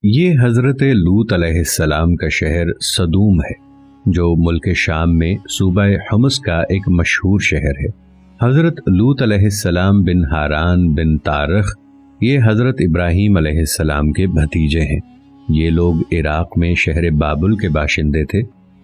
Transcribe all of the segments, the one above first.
یہ حضرت لوط علیہ السلام کا شہر صدوم ہے جو ملک شام میں صوبہ حمص کا ایک مشہور شہر ہے۔ حضرت لوط علیہ السلام بن ہاران بن تارخ یہ حضرت ابراہیم علیہ السلام کے بھتیجے ہیں۔ یہ لوگ عراق میں شہر بابل کے باشندے تھے۔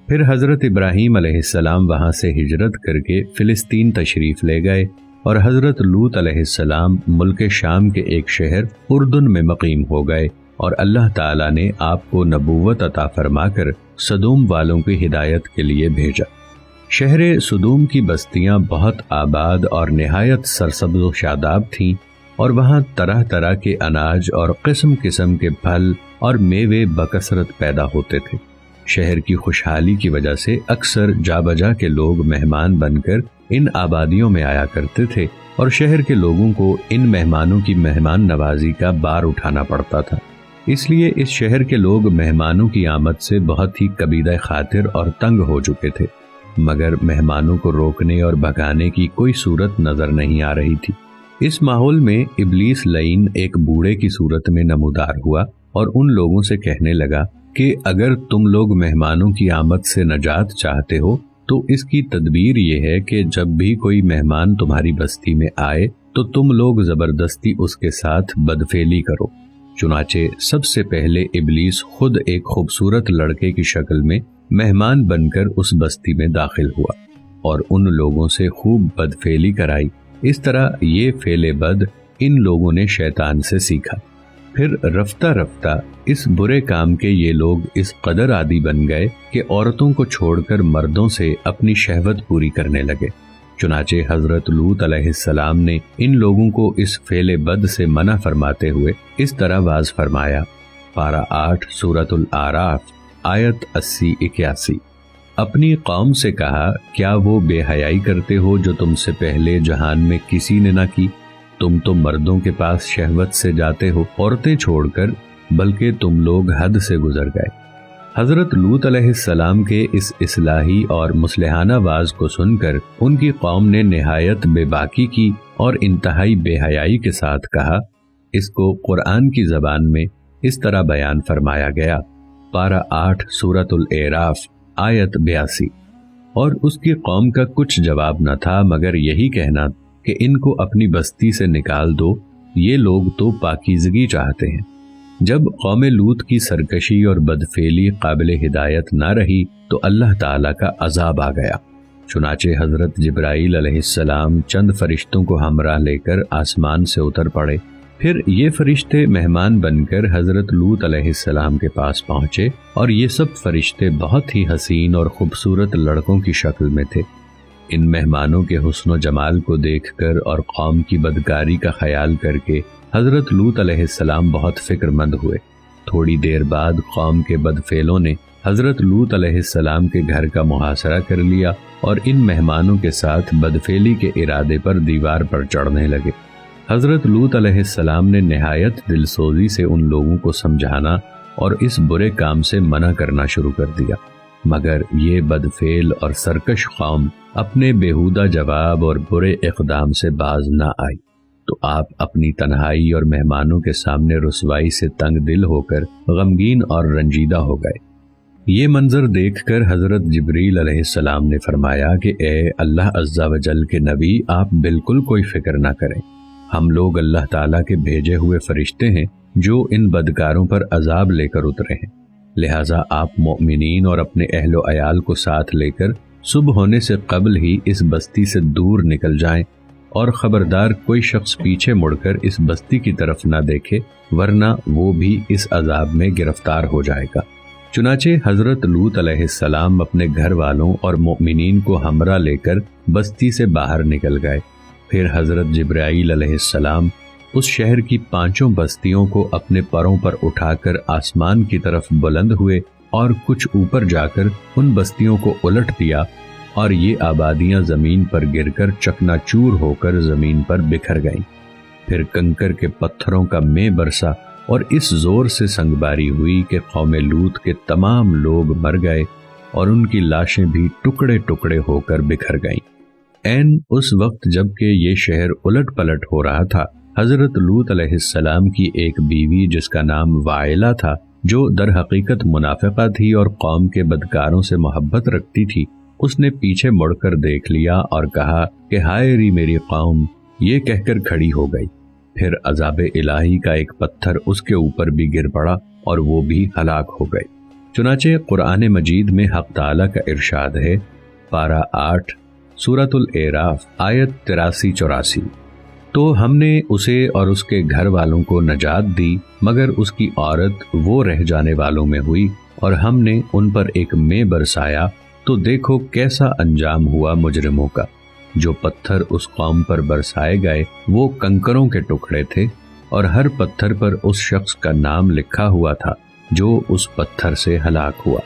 پھر حضرت ابراہیم علیہ السلام وہاں سے ہجرت کر کے فلسطین تشریف لے گئے اور حضرت لوط علیہ السلام ملک شام کے ایک شہر اردن میں مقیم ہو گئے، اور اللہ تعالیٰ نے آپ کو نبوت عطا فرما کر صدوم والوں کی ہدایت کے لیے بھیجا۔ شہر صدوم کی بستیاں بہت آباد اور نہایت سرسبز و شاداب تھیں، اور وہاں طرح طرح کے اناج اور قسم قسم کے پھل اور میوے بکثرت پیدا ہوتے تھے۔ شہر کی خوشحالی کی وجہ سے اکثر جا بجا کے لوگ مہمان بن کر ان آبادیوں میں آیا کرتے تھے، اور شہر کے لوگوں کو ان مہمانوں کی مہمان نوازی کا بار اٹھانا پڑتا تھا۔ اس لیے اس شہر کے لوگ مہمانوں کی آمد سے بہت ہی کبیدہ خاطر اور تنگ ہو چکے تھے، مگر مہمانوں کو روکنے اور بھگانے کی کوئی صورت نظر نہیں آ رہی تھی۔ اس ماحول میں ابلیس لعین ایک بوڑھے کی صورت میں نمودار ہوا اور ان لوگوں سے کہنے لگا کہ اگر تم لوگ مہمانوں کی آمد سے نجات چاہتے ہو تو اس کی تدبیر یہ ہے کہ جب بھی کوئی مہمان تمہاری بستی میں آئے تو تم لوگ زبردستی اس کے ساتھ بدفعلی کرو۔ چنانچہ سب سے پہلے ابلیس خود ایک خوبصورت لڑکے کی شکل میں مہمان بن کر اس بستی میں داخل ہوا اور ان لوگوں سے خوب بدفعلی کرائی۔ اس طرح یہ فعل بد ان لوگوں نے شیطان سے سیکھا۔ پھر رفتہ رفتہ اس برے کام کے یہ لوگ اس قدر عادی بن گئے کہ عورتوں کو چھوڑ کر مردوں سے اپنی شہوت پوری کرنے لگے۔ چنانچہ حضرت لوط علیہ السلام نے ان لوگوں کو اس فعل بد سے منع فرماتے ہوئے اس طرح واز فرمایا۔ پارہ 8 سورۃ الاعراف آیت 80-81۔ اپنی قوم سے کہا، کیا وہ بے حیائی کرتے ہو جو تم سے پہلے جہان میں کسی نے نہ کی؟ تم تو مردوں کے پاس شہوت سے جاتے ہو عورتیں چھوڑ کر، بلکہ تم لوگ حد سے گزر گئے۔ حضرت لوط علیہ السلام کے اس اصلاحی اور مصلحانہ واز کو سن کر ان کی قوم نے نہایت بے باکی کی اور انتہائی بے حیائی کے ساتھ کہا۔ اس کو قرآن کی زبان میں اس طرح بیان فرمایا گیا، پارہ 8 سورۃ الاعراف آیت 82۔ اور اس کی قوم کا کچھ جواب نہ تھا مگر یہی کہنا کہ ان کو اپنی بستی سے نکال دو، یہ لوگ تو پاکیزگی چاہتے ہیں۔ جب قوم لوط کی سرکشی اور بدفعلی قابل ہدایت نہ رہی تو اللہ تعالیٰ کا عذاب آ گیا۔ چنانچہ حضرت جبرائیل علیہ السلام چند فرشتوں کو ہمراہ لے کر آسمان سے اتر پڑے۔ پھر یہ فرشتے مہمان بن کر حضرت لوط علیہ السلام کے پاس پہنچے، اور یہ سب فرشتے بہت ہی حسین اور خوبصورت لڑکوں کی شکل میں تھے۔ ان مہمانوں کے حسن و جمال کو دیکھ کر اور قوم کی بدکاری کا خیال کر کے حضرت لوط علیہ السلام بہت فکر مند ہوئے۔ تھوڑی دیر بعد قوم کے بدفعلوں نے حضرت لوط علیہ السلام کے گھر کا محاصرہ کر لیا اور ان مہمانوں کے ساتھ بدفعلی کے ارادے پر دیوار پر چڑھنے لگے۔ حضرت لوط علیہ السلام نے نہایت دلسوزی سے ان لوگوں کو سمجھانا اور اس برے کام سے منع کرنا شروع کر دیا، مگر یہ بدفعل اور سرکش قوم اپنے بیہودہ جواب اور برے اقدام سے باز نہ آئی، تو آپ اپنی تنہائی اور مہمانوں کے سامنے رسوائی سے تنگ دل ہو کر غمگین اور رنجیدہ ہو گئے۔ یہ منظر دیکھ کر حضرت جبریل علیہ السلام نے فرمایا کہ اے اللہ عز و جل کے نبی، آپ بالکل کوئی فکر نہ کریں، ہم لوگ اللہ تعالیٰ کے بھیجے ہوئے فرشتے ہیں جو ان بدکاروں پر عذاب لے کر اترے ہیں، لہٰذا آپ مومنین اور اپنے اہل و عیال کو ساتھ لے کر صبح ہونے سے قبل ہی اس بستی سے دور نکل جائیں، اور خبردار کوئی شخص پیچھے مڑ کر اس بستی کی طرف نہ دیکھے، ورنہ وہ بھی اس عذاب میں گرفتار ہو جائے گا۔ چنانچہ حضرت لوط علیہ السلام اپنے گھر والوں اور مومنین کو ہمراہ لے کر بستی سے باہر نکل گئے۔ پھر حضرت جبرائیل علیہ السلام اس شہر کی 5 بستیوں کو اپنے پروں پر اٹھا کر آسمان کی طرف بلند ہوئے اور کچھ اوپر جا کر ان بستیوں کو الٹ دیا، اور یہ آبادیاں زمین پر گر کر چکنا چور ہو کر زمین پر بکھر گئیں۔ پھر کنکر کے پتھروں کا مے برسا اور اس زور سے سنگباری ہوئی کہ قوم لوط کے تمام لوگ مر گئے اور ان کی لاشیں بھی ٹکڑے ٹکڑے ہو کر بکھر گئیں۔ عین اس وقت جب کہ یہ شہر الٹ پلٹ ہو رہا تھا، حضرت لوط علیہ السلام کی ایک بیوی جس کا نام وائلہ تھا، جو در حقیقت منافقہ تھی اور قوم کے بدکاروں سے محبت رکھتی تھی، اس نے پیچھے مڑ کر دیکھ لیا اور کہا کہ ہائے ری میری قوم، یہ کہہ کر کھڑی ہو گئی۔ پھر عذاب الہی کا ایک پتھر اس کے اوپر بھی گر پڑا اور وہ بھی ہلاک ہو گئی۔ چنانچہ قرآن مجید میں حق تعالیٰ کا ارشاد ہے، پارہ 8 سورۃ الاعراف آیت 83-84، تو ہم نے اسے اور اس کے گھر والوں کو نجات دی، مگر اس کی عورت وہ رہ جانے والوں میں ہوئی، اور ہم نے ان پر ایک مے برسایا، تو دیکھو کیسا انجام ہوا مجرموں کا۔ جو پتھر اس قوم پر برسائے گئے وہ کنکروں کے ٹکڑے تھے، اور ہر پتھر پر اس شخص کا نام لکھا ہوا تھا جو اس پتھر سے ہلاک ہوا۔